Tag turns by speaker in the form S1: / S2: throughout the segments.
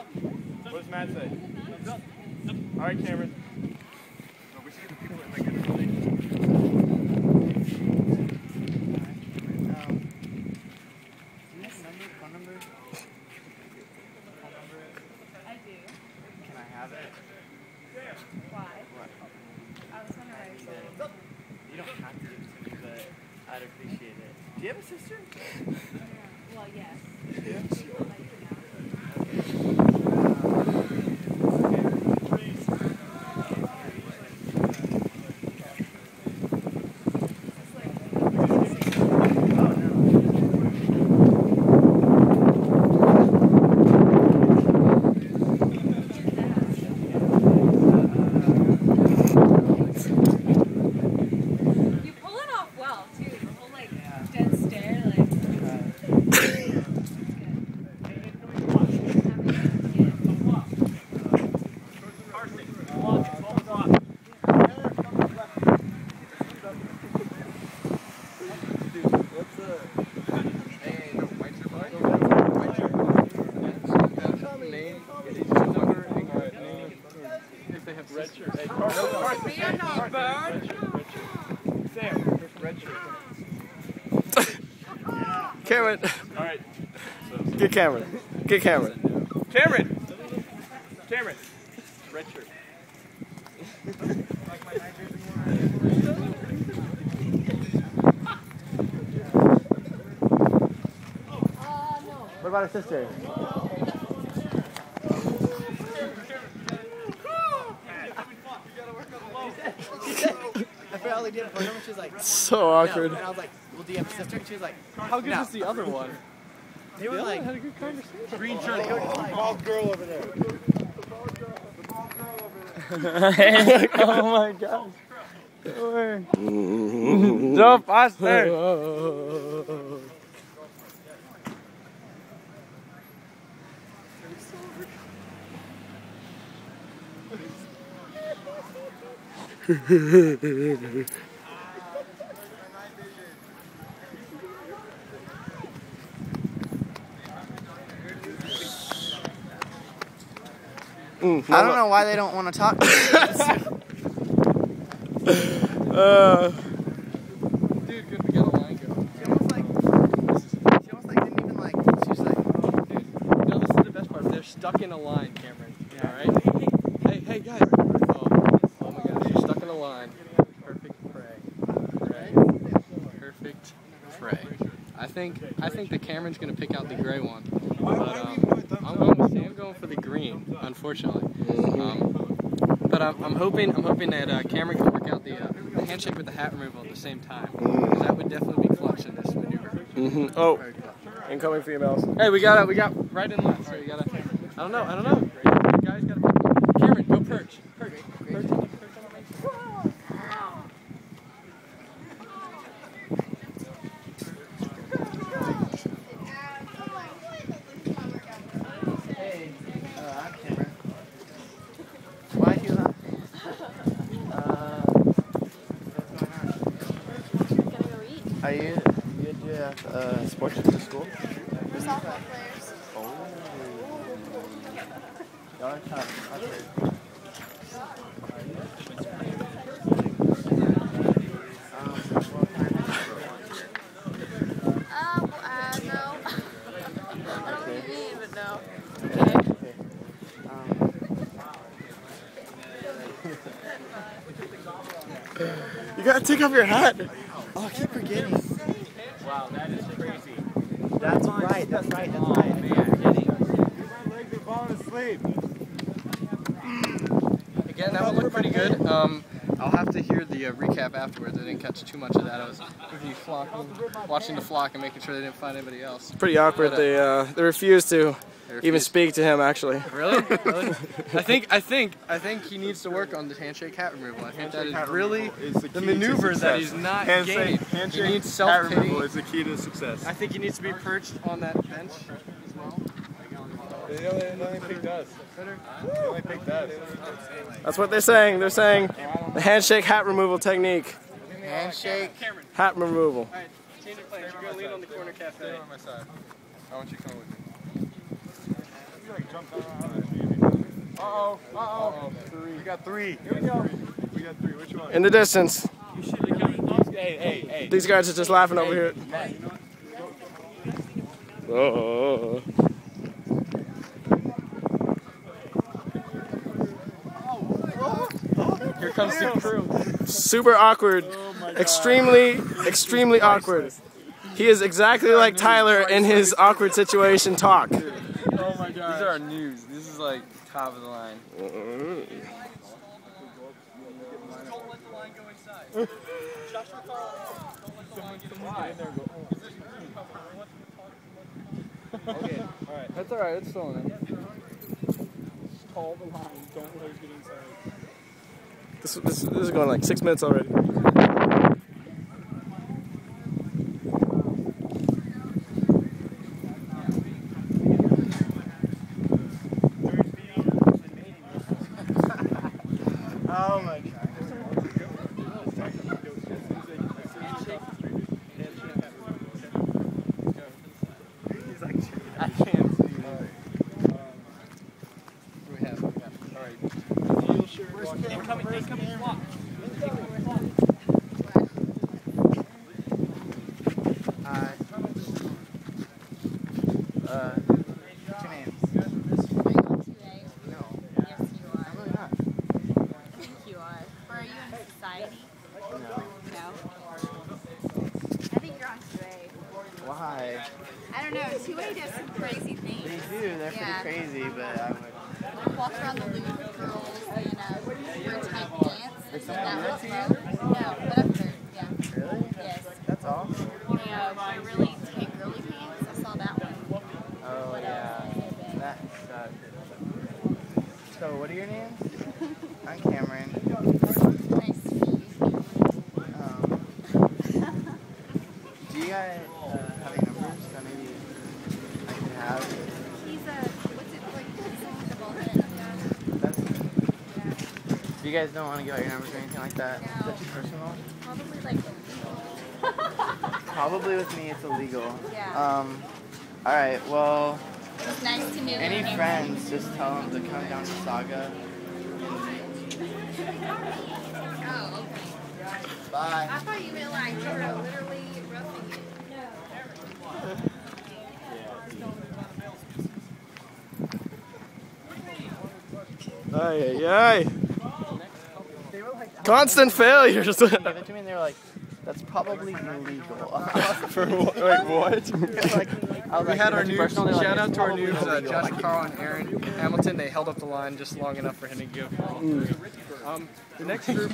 S1: What does Matt say? All right, Cameron. Oh, we should get the people in like phone number?
S2: I do.
S1: Can I have it?
S2: Why? What? I was wondering.
S1: You don't have to give it to me, but I'd appreciate it. Do you have a sister?
S2: Well, yes.
S1: Yeah.
S3: Cameron.
S1: All right.
S3: Get Cameron. Get Cameron.
S1: Cameron. Cameron. Red shirt.
S3: What about her sister?
S4: I forgot all they did for her, and she was like,
S3: so awkward.
S4: No. And I was like, well, do you have a sister? And she was like,
S3: how good
S4: no.
S3: was the other one?
S4: They were like,
S3: had a good conversation.
S1: Green shirt. Bald girl over there. The bald girl over
S3: there. Oh my gosh. Jump faster.
S4: I don't know why they don't want to talk to me.
S3: Dude, good to get a line go.
S4: She almost like didn't even like, she's like,
S3: dude, no, this is the best part. They're stuck in a line, Cameron. Yeah. Alright? Hey, guys. Oh my gosh, you're stuck in a line. Perfect prey. Perfect prey. I think the Cameron's gonna pick out the gray one. But I'm going for the green, unfortunately. But I'm hoping that Cameron can work out the handshake with the hat removal at the same time. Because that would definitely be clutch in this maneuver.
S1: Oh, incoming females.
S3: Hey, we got right and left. So you gotta. I don't know. You guys gotta. Cameron, go perch. Perch.
S4: I'm Cameron. Why are you not? What's going on?
S2: Gonna go eat.
S4: Are you sports at the school?
S2: We're softball players.
S4: Oh. Y'all are tough.
S2: No. I don't know what you mean, but no.
S3: You gotta take off your hat.
S4: Oh, I keep forgetting.
S1: Wow, that is crazy.
S4: That's right.
S1: Man, my legs are falling asleep.
S3: Again, that one looked pretty good. I'll have to hear the recap afterwards. I didn't catch too much of that. I was watching the flock and making sure they didn't find anybody else.
S5: Pretty awkward.
S3: But,
S5: they refused to even speak to him. Actually.
S3: Really? Really? I think he needs to work on the handshake hat removal. I think that is really the maneuver that he's not gaining. He needs self-pity.
S1: Is the key to success.
S3: I think he needs to be perched on that bench as well.
S1: They only picked us. They only picked us.
S5: That's what they're saying. They're saying the handshake hat removal technique.
S4: Handshake.
S5: Hat removal.
S3: Alright, change of plans. You're going to lean on the corner cafe.
S1: Stay on my side. I want you to come with me. Uh-oh. Three. We got three. Here we go. We got three. Which one?
S5: In the distance.
S1: You should be coming. Hey.
S5: These guys are just laughing over here. Oh.
S3: Here comes the crew.
S5: Super awkward. Extremely awkward. He is exactly like Tyler in his awkward situation talk.
S3: Oh my god. These are our news. This is like top of the line.
S1: Okay, alright.
S3: That's alright, it's still in it.
S1: Call the line. Don't let us get inside.
S5: This is going like 6 minutes already.
S4: Oh my god.
S1: He's like,
S3: I can't see. Alright. Alright.
S1: We're coming. Walk.
S4: What's your names?
S2: Are you on 2A?
S4: No.
S2: Yes, you are.
S4: I'm really not.
S2: I think you are. Or are you in society?
S4: No.
S2: No? I think you're on 2A.
S4: Why?
S2: I don't know. 2A does some crazy things.
S4: They do. They're pretty crazy, but I would.
S2: Walk around the loop with girls and wear tight pants. That was low. No, but I've heard. Yeah.
S4: Really?
S2: Yes.
S4: That's all?
S2: Yeah, wear really tight girly pants. I saw that one.
S4: Oh, yeah. That sucks. So, what are your names? I'm Cameron.
S2: Nice to meet you.
S4: Do you guys have any numbers that maybe I can have?
S2: He's what's it like? The ball head.
S4: That's, you guys don't want to give out your numbers or anything like that?
S2: No.
S4: Is that too personal?
S2: Probably like
S4: Probably with me it's illegal.
S2: Yeah.
S4: Alright, well,
S2: It's nice to meet you.
S4: any friends, just tell them to come down to Saga.
S2: Oh, okay.
S4: Bye.
S2: I thought you meant like you were literally roughing it.
S5: Ay. Constant failures.
S4: They gave it to me and they were like, that's probably illegal.
S5: For what? Wait, what?
S3: We had our news.
S4: Personal, they're like,
S3: Shout out
S4: "It's
S3: to our
S4: probably
S3: news,
S4: illegal."
S3: Josh, Carl, and Aaron Hamilton. They held up the line just long enough for him to go. The next group,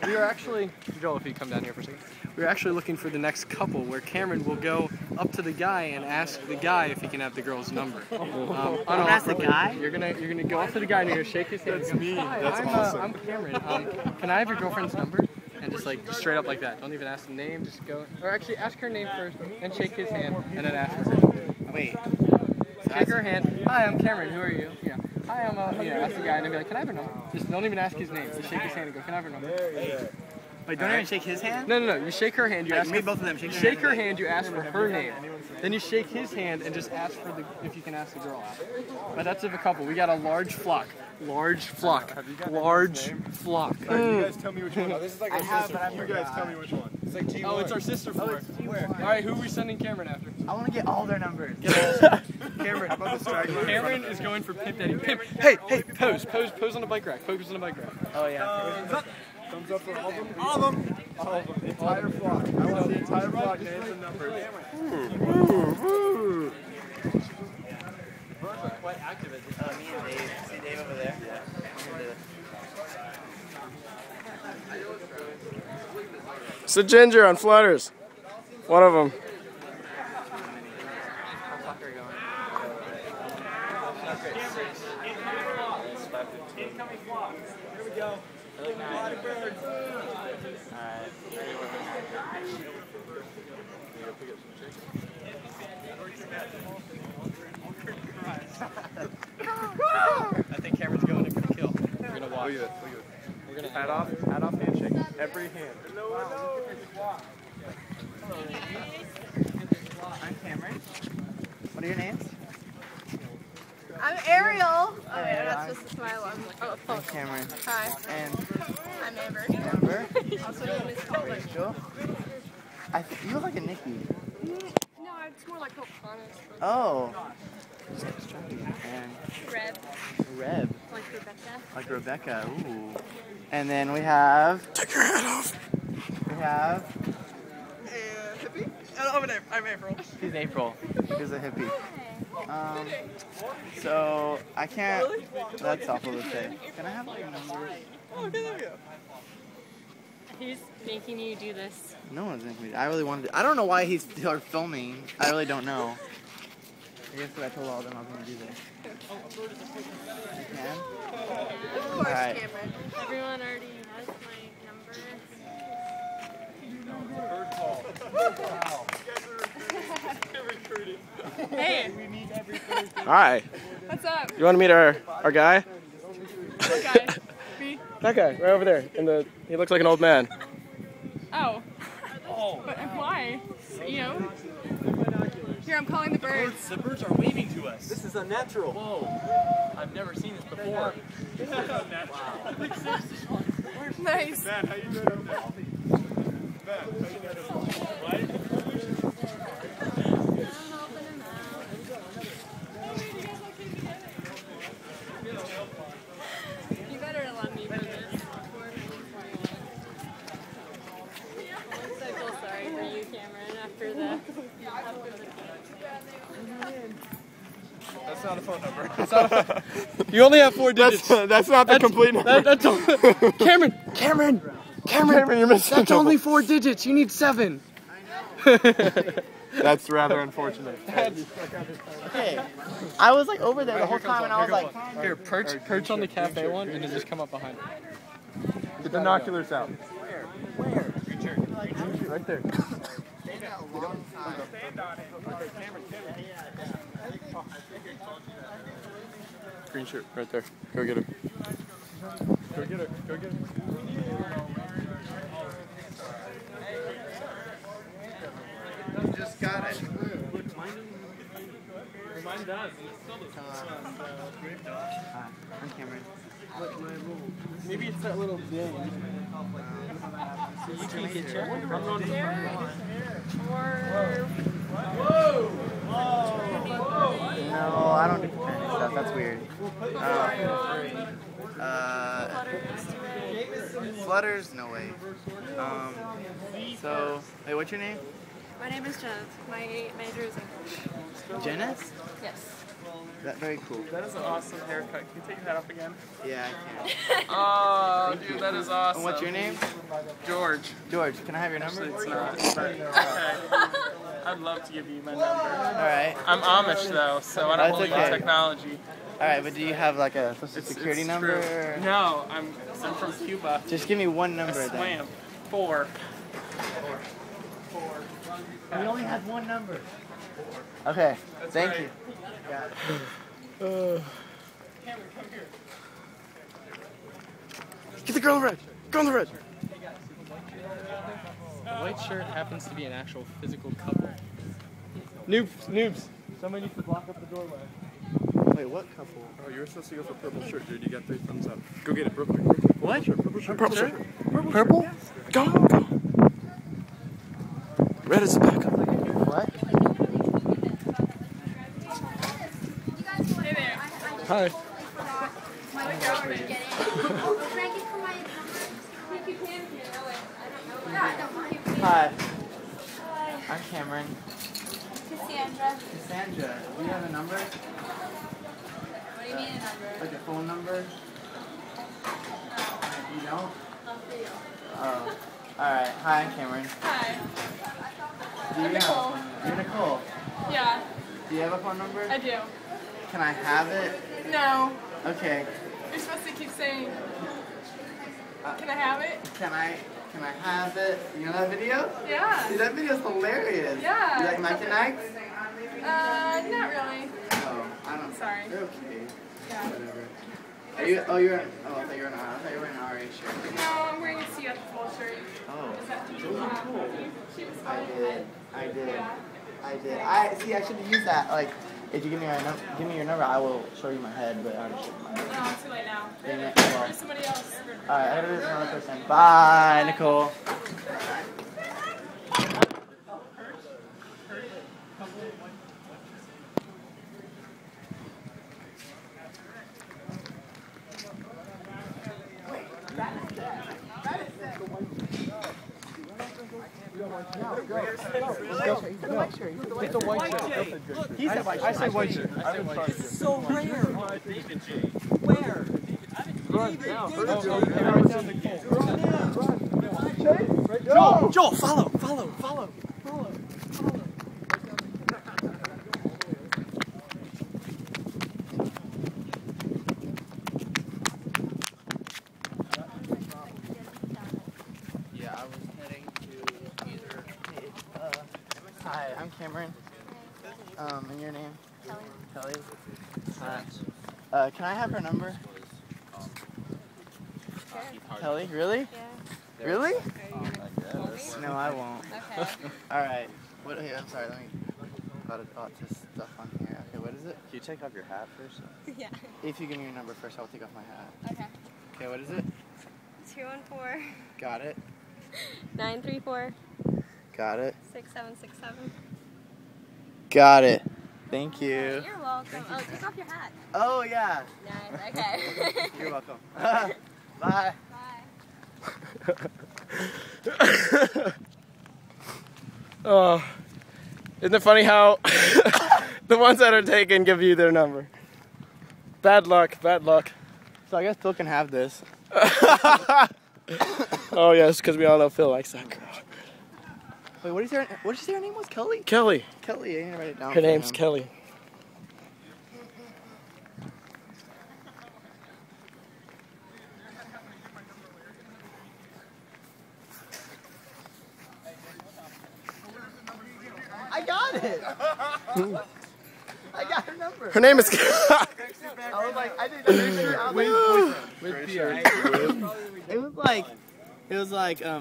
S3: we are actually, Joel, if you come down here for a second. We're actually looking for the next couple where Cameron will go up to the guy and ask the guy if he can have the girl's number.
S4: Ask the guy?
S3: You're gonna go up to the guy and you're gonna shake his hand.
S1: That's me. That's
S3: I'm,
S1: awesome.
S3: I'm Cameron. Can I have your girlfriend's number? And just like straight up like that. Don't even ask the name. Just go, or actually ask her name first and shake his hand and then ask her.
S4: Wait.
S3: Shake her hand. Hi, I'm Cameron. Who are you? Yeah. Hi, I'm ask the guy and then be like, can I have her number? Just don't even ask his name. Just shake his hand and go, can I have her number?
S4: Wait, don't even shake his hand?
S3: No. You shake her hand. You ask.
S4: both of them.
S3: Shake her hand. You ask for her name. Then you shake his hand and just ask for if you can ask the girl out. But that's of a couple. We got a large flock. Large flock. Large flock.
S1: You guys tell me which one. This is like our sister. You guys tell me which one. It's like T1.
S3: Oh, it's our sister flock. All right, who are we sending Cameron after?
S4: I want to get all their numbers.
S1: Cameron, how about the straggler?
S3: Cameron is going for Pimp Daddy. Pimp. Hey, pose on the bike rack. Pose on the bike rack.
S4: Oh, yeah.
S1: Thumbs up for all of them? All of them. All of them. The entire flock. I want the entire flock names and numbers.
S4: Quite active at this. Me and Dave. See Dave over there? Yeah.
S5: It's a ginger on flutters. One of them.
S4: How fuck are you going?
S1: Incoming flock. Here we go. A lot of birds.
S4: Alright.
S3: I think Cameron's going in for the kill. We're gonna watch.
S1: Look at this.
S3: We're gonna
S1: Hat off handshake. Every hand.
S4: I'm Cameron. What are your names?
S2: I'm Aaron. That's just a smile. Oh,
S4: I'm Cameron.
S2: Hi.
S4: And
S2: I'm Amber.
S4: Amber.
S2: Also known as Coho.
S4: Rachel. You look like a Nikki.
S2: No, it's more like Pocahontas.
S4: Oh. And Reb.
S2: Like Rebecca.
S4: Like Rebecca. Ooh. And then we have.
S5: Take your hat off.
S4: We have.
S3: Hippie? Over there. I'm April.
S4: She's April. She's a hippie. So I can't. That's awful to say. Can I have like a number?
S3: Oh, okay, there we go.
S2: Who's making you do this?
S4: No one's making me. I really wanted to. I don't know why he's still filming. I really don't know. I guess I told all of them I was going to do this. You can?
S2: Of course,
S4: Alright.
S2: Cameron. Everyone already has my number. Hey,
S5: Hi.
S2: what's up?
S5: You want to meet our guy?
S2: What guy? Me?
S5: That guy, right over there. He looks like an old man.
S2: Oh. But why? You know? Here, I'm calling the birds.
S1: The birds are waving to us.
S3: This is unnatural.
S1: Whoa. I've never seen this before.
S2: Nice.
S1: Man, how you doing up there? Man, how you doing up there?
S2: You better let me do this. I feel sorry for you, Cameron, after the
S1: That's not a phone number.
S3: You only have 4 digits.
S5: That's not the complete number.
S3: That's all. Cameron,
S5: you're missing.
S3: that's only 4 digits. You need 7.
S5: That's rather unfortunate.
S4: Okay. I was like over there the whole time and I was like.
S3: Here, perch on the cafe one and just come up behind.
S5: Get the binoculars out.
S4: Where?
S5: Right there. Green shirt, right there. Go get her. Go get her. Go get her.
S4: Just got it.
S1: Mine does.
S4: Hi, I'm Cameron.
S3: Maybe it's that little thing.
S4: You can get your. No, I don't do companion stuff. That's weird. Flutters? No way. So, wait, what's your name?
S2: My name is Jenna. My major is English.
S4: Janice?
S2: Yes.
S4: That very cool.
S1: That is an awesome haircut. Can you take your hat off again?
S4: Yeah, I can.
S1: Oh, dude, that is awesome.
S4: And what's your name?
S1: George.
S4: George. Can I have your number?
S1: Actually, it's not. But, okay. I'd love to give you my number.
S4: Alright.
S1: I'm Amish though, so I don't
S4: That's
S1: believe
S4: okay.
S1: in technology.
S4: Alright, but do you have like a social security
S1: It's
S4: number?
S1: true. No, I'm from Cuba.
S4: Just give me one number then.
S1: Swam. 4.
S4: We only have one number. Okay, thank
S1: right.
S4: you. Got it.
S1: Cameron, come here.
S5: Get the girl on the red. Go on the red.
S3: The white shirt happens to be an actual physical couple. Noobs. Somebody needs to block up the doorway.
S4: Wait, what couple?
S5: Oh, you were supposed to go for purple shirt, dude. You got 3 thumbs up. Go get it, real quick.
S4: What?
S5: Purple shirt. Purple shirt. Purple? Go. Red is the backup.
S4: What?
S2: Hey there.
S5: Hi.
S4: Hi. I'm Cameron.
S2: Cassandra.
S4: Cassandra, do you have a number?
S2: What do you mean a number?
S4: Like a phone number? You don't? Oh. Alright. Hi, I'm Cameron.
S2: Hi.
S4: Do you
S2: Nicole.
S4: You're Nicole.
S2: Yeah,
S4: Do you have a phone number?
S2: I do.
S4: Can I have it?
S2: No.
S4: Okay.
S2: You're supposed to keep saying, can I have it?
S4: Can I have it? You know that video?
S2: Yeah.
S4: Dude, that video's hilarious.
S2: Yeah.
S4: You like Mike and Ike's?
S2: Not really.
S4: Oh, I don't.
S2: Sorry.
S4: They're okay.
S2: Yeah.
S4: Whatever. Are you? Oh, you're. Oh, I thought you were an RA. I thought you were an RA shirt.
S2: No, I'm wearing a SiouXXX shirt.
S4: Oh.
S2: Is that too She was
S4: I
S2: fine.
S4: did. I did.
S2: Yeah.
S4: I did. I should have used that. Like If you give me your number, I will show you my head, but I'll just show you my head.
S6: No, it's too late now.
S4: Dang it. Well,
S6: There's somebody else.
S4: alright, I gotta do this another person. Bye, Nicole.
S3: Get the white shirt. He said white shirt. I say white shirt.
S7: It's so rare. Where?
S3: Run now.
S7: Joel, follow.
S4: Yeah, I was heading to either. Hi, I'm Cameron. And your name? Kelly. Hi. Can I have her number?
S2: Sure.
S4: Kelly, really?
S2: Yeah.
S4: Really?
S2: Maybe?
S4: No, I won't.
S2: Okay.
S4: Alright. What? Here, I'm sorry, let me. Got this stuff on here. Okay, what is it?
S7: Can you take off your hat first?
S2: Yeah.
S4: If you give me your number first, I'll take off my hat.
S2: Okay.
S4: Okay, what is it?
S2: 214
S4: Got it.
S2: 934
S4: Got it.
S2: 6767.
S4: Got it. Thank you.
S2: You're welcome. Oh, take off your hat.
S4: Oh, yeah.
S2: Nice. Okay.
S4: You're welcome. Bye.
S2: Bye.
S5: Oh, isn't it funny how the ones that are taken give you their number? Bad luck, bad luck.
S4: So I guess Phil can have this.
S5: Oh yes, because we all know Phil likes that girl.
S4: Wait, what did you say her name was? Kelly?
S5: Kelly.
S4: Kelly, I need to write it down.
S5: Her
S4: for
S5: name's
S4: him.
S5: Kelly.
S4: I got it. I got her number.
S5: Her name is.
S4: I was like, I did. It was like, I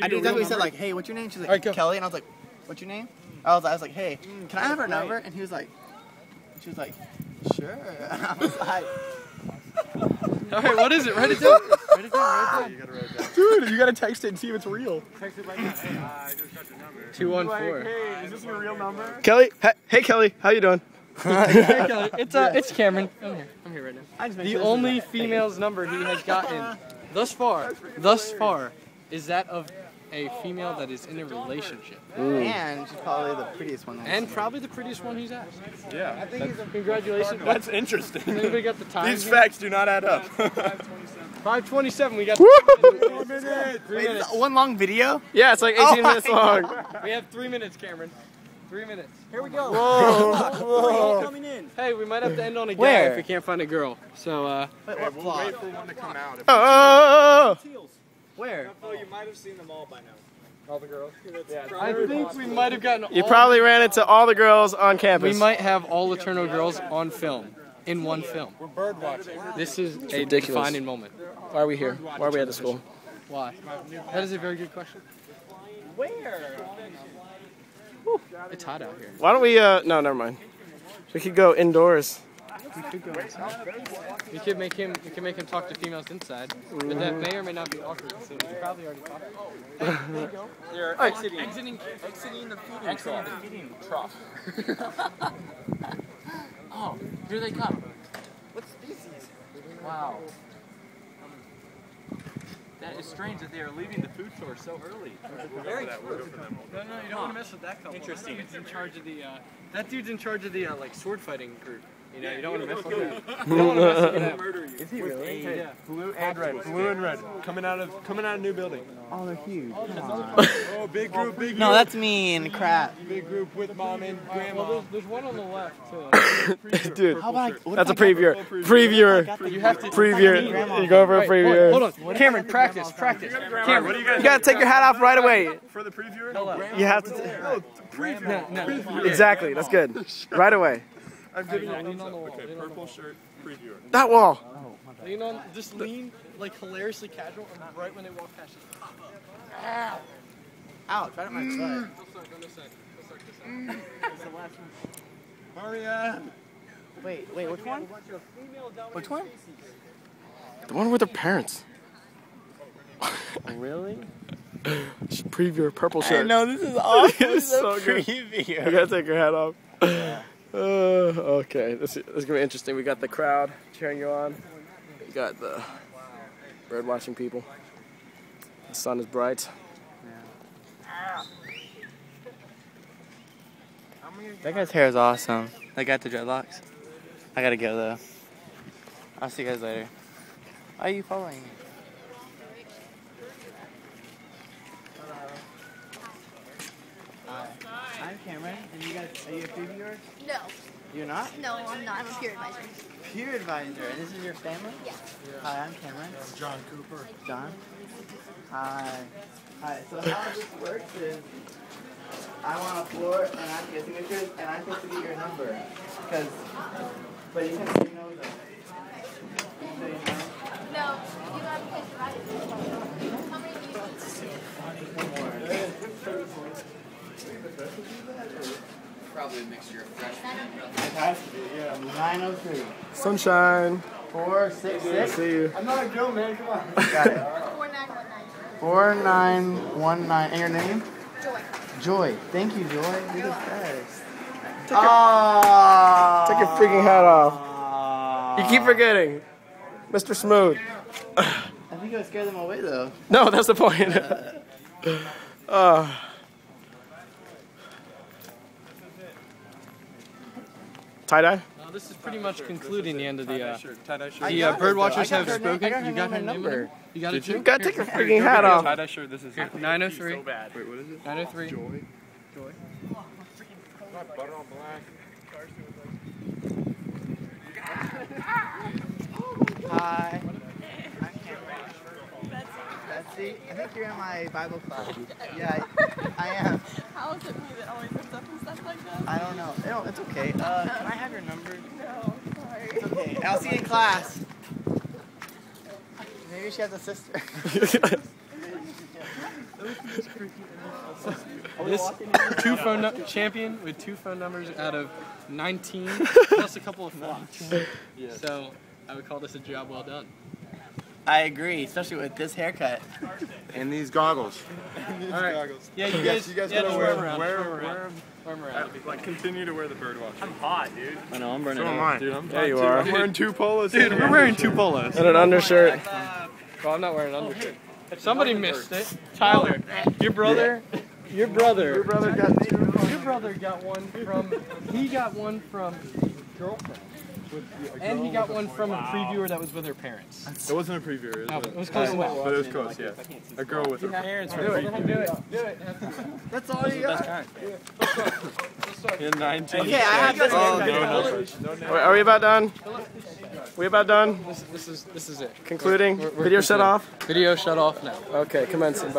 S4: did exactly what he said. Like, hey, what's your name? She's like, Kelly, and I was like, what's your name? I was like, hey, can I have her number? And he was like, she was like, sure. And I was like,
S3: Alright, what is it? Write it down. Write it down.
S1: You gotta write it down.
S5: Dude, you gotta text it and see if it's real.
S1: Text it like that. Hey, I just got your number.
S3: 214.
S1: Hey, is this your real number?
S5: Kelly, hey Kelly, how you doing?
S3: Hey, Kelly. It's Cameron. I'm here right now. The only female's number he has gotten thus far is that of a female that is in a relationship.
S4: and she's probably the prettiest one.
S3: And probably the prettiest one he's asked.
S1: Yeah.
S3: Congratulations.
S1: That's interesting.
S3: Anybody got the time?
S1: These facts do not add up.
S3: 5:27. We got
S1: 3 minutes.
S4: Wait, is this one long video?
S5: Yeah, it's like 18 minutes long.
S3: We have 3 minutes, Cameron. 3 minutes.
S7: Here we go.
S5: Whoa.
S7: Coming in.
S3: Hey, we might have to end on a guy
S4: Where?
S3: if we can't find a girl. So,
S4: Wait,
S1: Hey,
S4: what
S1: we'll
S4: plot?
S1: wait for one to come out.
S5: Oh.
S4: Where?
S7: Oh, you might have seen them all by now.
S3: all the girls.
S7: Yeah,
S3: I think we might have gotten.
S5: You
S3: all
S5: probably ran into all the girls on campus.
S3: We might have all eternal girls on film, in one film.
S1: We're bird watching.
S3: This is a
S5: ridiculous.
S3: defining moment.
S5: Why are we here? Why are we at the school?
S3: Why? That is a very good question.
S7: Where?
S3: It's hot out here.
S5: Why don't we, no, never mind. We could go indoors.
S3: We could go inside. We can make him talk to females inside, but that may or may not be awkward. So he probably already talked.
S7: They're exiting the feeding trough.
S3: Oh, here they come.
S7: What species? Wow. That is strange that they are leaving the food source so early. Very true.
S3: No, you don't want to mess with that couple. Interesting. That dude's in charge of the. That dude's in charge of the like sword fighting group. You know, you don't want to mess with that. You don't want to mess with them.
S4: Is he really?
S3: Yeah.
S1: Blue and red. Blue and red. Coming out of new building.
S4: Oh, they're huge.
S1: Oh, big group, big group.
S4: No, that's mean. Crap.
S1: Big group with mom and grandma.
S3: Well, there's one on the left too.
S5: Dude,
S4: How about what
S5: that's a
S4: if I got-
S5: previewer. Previewer.
S3: You have to.
S5: Previewer. You go for a preview.
S3: Hold on, Cameron. Practice.
S1: Cameron, what do you guys
S5: You gotta take your hat off right away.
S1: for the previewer?
S5: You have to.
S3: No.
S5: Exactly. That's good. Right away.
S1: I'm giving you
S3: Lean on the wall.
S1: Okay, purple shirt previewer.
S5: That wall.
S3: Lean on. Just lean like hilariously casual, and right when they walk past you.
S4: Ouch, right at my butt.
S3: Go start this side.
S4: That's the last one. Wait, which one? Which one?
S5: The one with her parents.
S4: Really?
S5: Should preview her purple shirt.
S4: No, this is awful.
S5: It's so good.
S4: Preview.
S5: You gotta take your hat off. Okay, this is gonna be interesting. We got the crowd cheering you on. We got the bird watching people. The sun is bright.
S4: That guy's hair is awesome. That guy with the dreadlocks. I gotta go though. I'll see you guys later. Why are you following me? I'm Cameron, and you guys, are you a previewer?
S2: No.
S4: You're not?
S2: No, I'm not. I'm a peer advisor.
S4: Peer advisor, and this is your family?
S2: Yeah.
S4: Hi, I'm Cameron.
S1: I'm John Cooper.
S4: John? Hi. Hi, so how this works is I'm on a floor, and I'm getting signatures, and I'm supposed to get your number. But you can say no though.
S2: No. You have to place your right. How many do you
S7: Probably a mixture of fresh.
S4: It has to be, yeah. 903.
S5: Sunshine.
S4: 466.
S5: See you.
S1: I'm not a girl, man. Come on.
S4: Got it.
S2: 4919.
S4: 4919. And your name?
S2: Joy.
S4: Joy. Thank you, Joy. You're the best.
S5: Take your freaking hat off. You keep forgetting. Mr. Smooth.
S4: I think I scared them away though.
S5: No, that's the point. Tie-dye?
S3: This is pretty much concluding the end of the.
S7: Tie-dye shirt.
S3: The bird watchers have spoken.
S4: I got
S3: You got her
S4: number.
S3: number. You got it too.
S5: You gotta take your freaking hat off.
S7: Tie-dye shirt. This is
S3: 903.
S7: so bad. Wait, what is it?
S3: 903.
S7: Joy.
S1: Butter on black.
S4: Hi. I'm Cameron. Betsy. I think you're in my Bible class. Yeah, I am.
S6: How is it me that always ends up in stuff like that?
S4: I don't know. No, it's okay. Can I have your number?
S6: No, sorry.
S4: It's okay. I'll see you in class. Maybe she has a sister.
S3: This champion with 2 phone numbers out of 19, plus a couple of flops. So I would call this a job well done.
S4: I agree, especially with this haircut.
S1: And these goggles.
S3: All right. Yeah, you guys
S1: gotta
S3: wear
S1: them around. Like, continue to wear the bird watch.
S7: I'm hot, dude.
S3: I know, I'm burning
S1: So am
S3: out.
S1: I.
S7: Dude, I'm
S5: There you are.
S1: I'm wearing 2 polos.
S3: Dude, we're wearing 2 polos.
S5: And an undershirt.
S3: Well, I'm not wearing an undershirt. Somebody missed it. Tyler, your brother got one from, he got one from his girlfriend. And he got one from a previewer that was with her parents.
S1: It wasn't a preview.
S3: It was close enough.
S1: But it was close, yeah. A girl with her parents.
S3: Do it.
S4: That's all you got.
S1: In 19.
S4: Okay, I have this
S1: No.
S5: Are we about done? We about done?
S3: This is it.
S5: Concluding? Video shut off?
S3: Video shut off now.
S5: Okay, commencing.